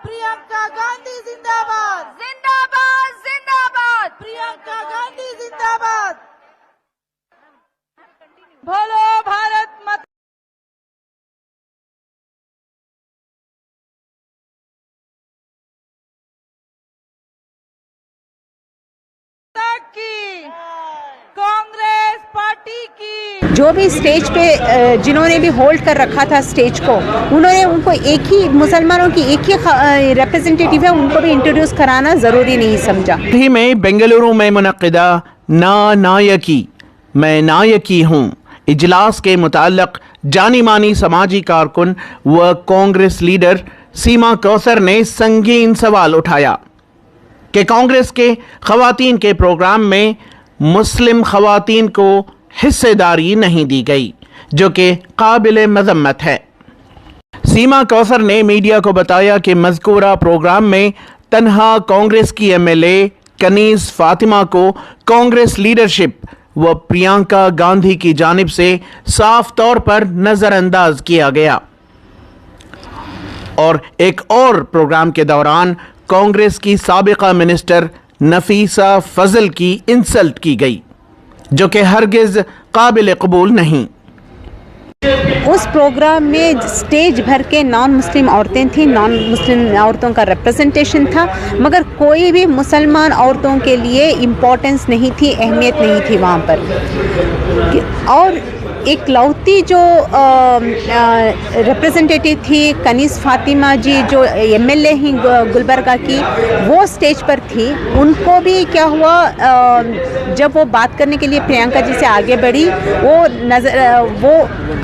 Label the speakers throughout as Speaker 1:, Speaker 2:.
Speaker 1: प्रियंका गांधी जिंदाबाद
Speaker 2: जिंदाबाद जिंदाबाद
Speaker 1: प्रियंका गांधी जिंदाबाद बोलो भारत माता की कांग्रेस पार्टी की।
Speaker 3: जो भी स्टेज पे जिन्होंने भी होल्ड कर रखा था स्टेज को, उन्होंने उनको एक ही मुसलमानों की एक ही रिप्रेजेंटेटिव है, उनको भी इंट्रोड्यूस कराना ज़रूरी नहीं समझा।
Speaker 4: ही में बेंगलुरु में मुनक़िदा नायकी मैं नायकी हूँ इजलास के मुताल्लिक़ जानी मानी समाजी कारकुन व कांग्रेस लीडर सीमा कौसर ने संगीन सवाल उठाया कि कांग्रेस के ख़वातीन के प्रोग्राम में मुस्लिम ख़वातीन को हिस्सेदारी नहीं दी गई, जो कि काबिल मज़म्मत है। सीमा कौसर ने मीडिया को बताया कि मज़कूरा प्रोग्राम में तन्हा कांग्रेस की एमएलए कनीज़ फातिमा को कांग्रेस लीडरशिप व प्रियंका गांधी की जानिब से साफ तौर पर नज़रअंदाज किया गया और एक और प्रोग्राम के दौरान कांग्रेस की साबिका मिनिस्टर नफीसा फजल की इंसल्ट की गई, जो कि हरगिज़ काबिल कबूल नहीं।
Speaker 3: उस प्रोग्राम में स्टेज भर के नॉन मुस्लिम औरतें थीं, नॉन मुस्लिम औरतों का रिप्रेजेंटेशन था, मगर कोई भी मुसलमान औरतों के लिए इम्पोर्टेंस नहीं थी, अहमियत नहीं थी वहाँ पर। और एक लौती जो रिप्रेजेंटेटिव थी कनीज़ फातिमा जी, जो एमएलए ही गुलबर्गा की, वो स्टेज पर थी। उनको भी क्या हुआ, जब वो बात करने के लिए प्रियंका जी से आगे बढ़ी, वो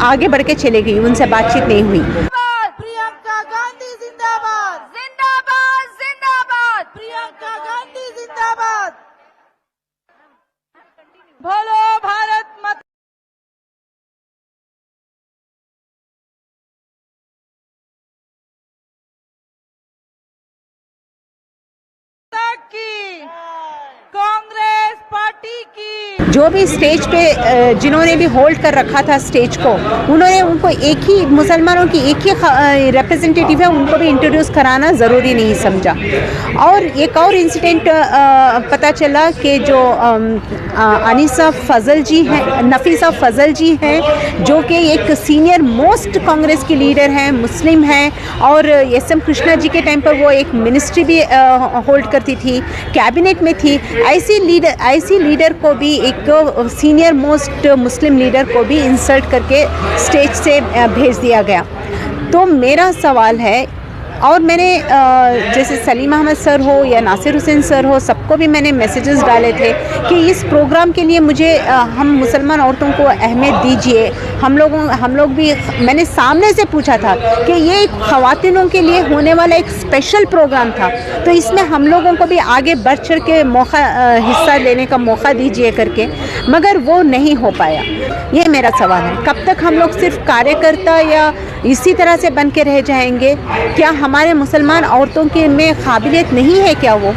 Speaker 3: आगे बढ़ के चले गई, उनसे बातचीत नहीं हुई।
Speaker 1: प्रियंका गांधी जिंदाबाद
Speaker 2: जिंदाबाद जिंदाबाद
Speaker 1: प्रियंका गांधी जिंदाबाद बोलो भारत माता की कांग्रेस पार्टी की।
Speaker 3: जो भी स्टेज पे जिन्होंने भी होल्ड कर रखा था स्टेज को, उन्होंने उनको एक ही मुसलमानों की एक ही रिप्रेजेंटेटिव है, उनको भी इंट्रोड्यूस कराना ज़रूरी नहीं समझा। और एक और इंसिडेंट पता चला कि जो अनीसा फजल जी हैं, नफीसा फजल जी हैं, जो कि एक सीनियर मोस्ट कांग्रेस की लीडर हैं, मुस्लिम हैं, और एस एम कृष्णा जी के टाइम पर वो एक मिनिस्ट्री भी होल्ड करती थी, कैबिनेट में थी। ऐसी लीडर को भी, एक सीनियर मोस्ट मुस्लिम लीडर को भी इंसल्ट करके स्टेज से भेज दिया गया। तो मेरा सवाल है, और मैंने जैसे सलीम अहमद सर हो या नासिर हुसैन सर हो, सबको भी मैंने मैसेजेस डाले थे कि इस प्रोग्राम के लिए मुझे हम मुसलमान औरतों को अहमियत दीजिए। हम लोग भी, मैंने सामने से पूछा था कि ये ख़वातीनों के लिए होने वाला एक स्पेशल प्रोग्राम था, तो इसमें हम लोगों को भी आगे बढ़ चढ़ के हिस्सा लेने का मौका दीजिए करके, मगर वो नहीं हो पाया। ये मेरा सवाल है, कब तक हम लोग सिर्फ कार्यकर्ता या इसी तरह से बन के रह जाएंगे? क्या हमारे मुसलमान औरतों के में काबिलियत नहीं है क्या? वो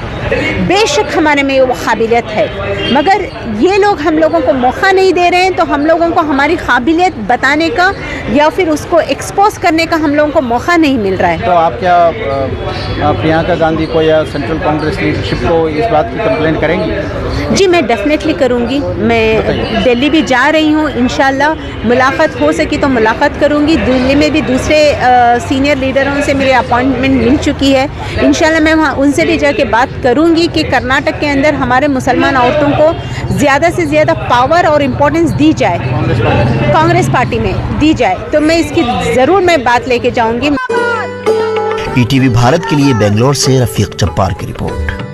Speaker 3: बेशक हमारे में वो काबिलियत है, मगर ये लोग हम लोगों को मौका नहीं दे रहे हैं, तो हम लोगों को हमारी काबिलियत बताने का या फिर उसको एक्सपोज करने का हम लोगों को मौका नहीं मिल रहा है।
Speaker 5: तो आप क्या प्रियंका गांधी को या सेंट्रल कांग्रेस लीडरशिप को इस बात की कंप्लेंट करेंगी?
Speaker 3: जी, मैं डेफिनेटली करूँगी। मैं दिल्ली भी जा रही हूँ, इंशाल्लाह मुलाकात हो सकी तो मुलाकात करूँगी। दिल्ली में भी दूसरे सीनियर लीडरों से मेरी अपॉइंटमेंट मिल चुकी है। इंशाल्लाह मैं वहाँ उनसे भी जाके बात करूँगी कि कर्नाटक के अंदर हमारे मुसलमान औरतों को ज़्यादा से ज़्यादा पावर और इम्पोर्टेंस दी जाए, कांग्रेस पार्टी में दी जाए। तो मैं इसकी ज़रूर मैं बात लेके जाऊँगी।
Speaker 6: ईटीवी भारत के लिए बेंगलोर से रफीक जब्बार की रिपोर्ट।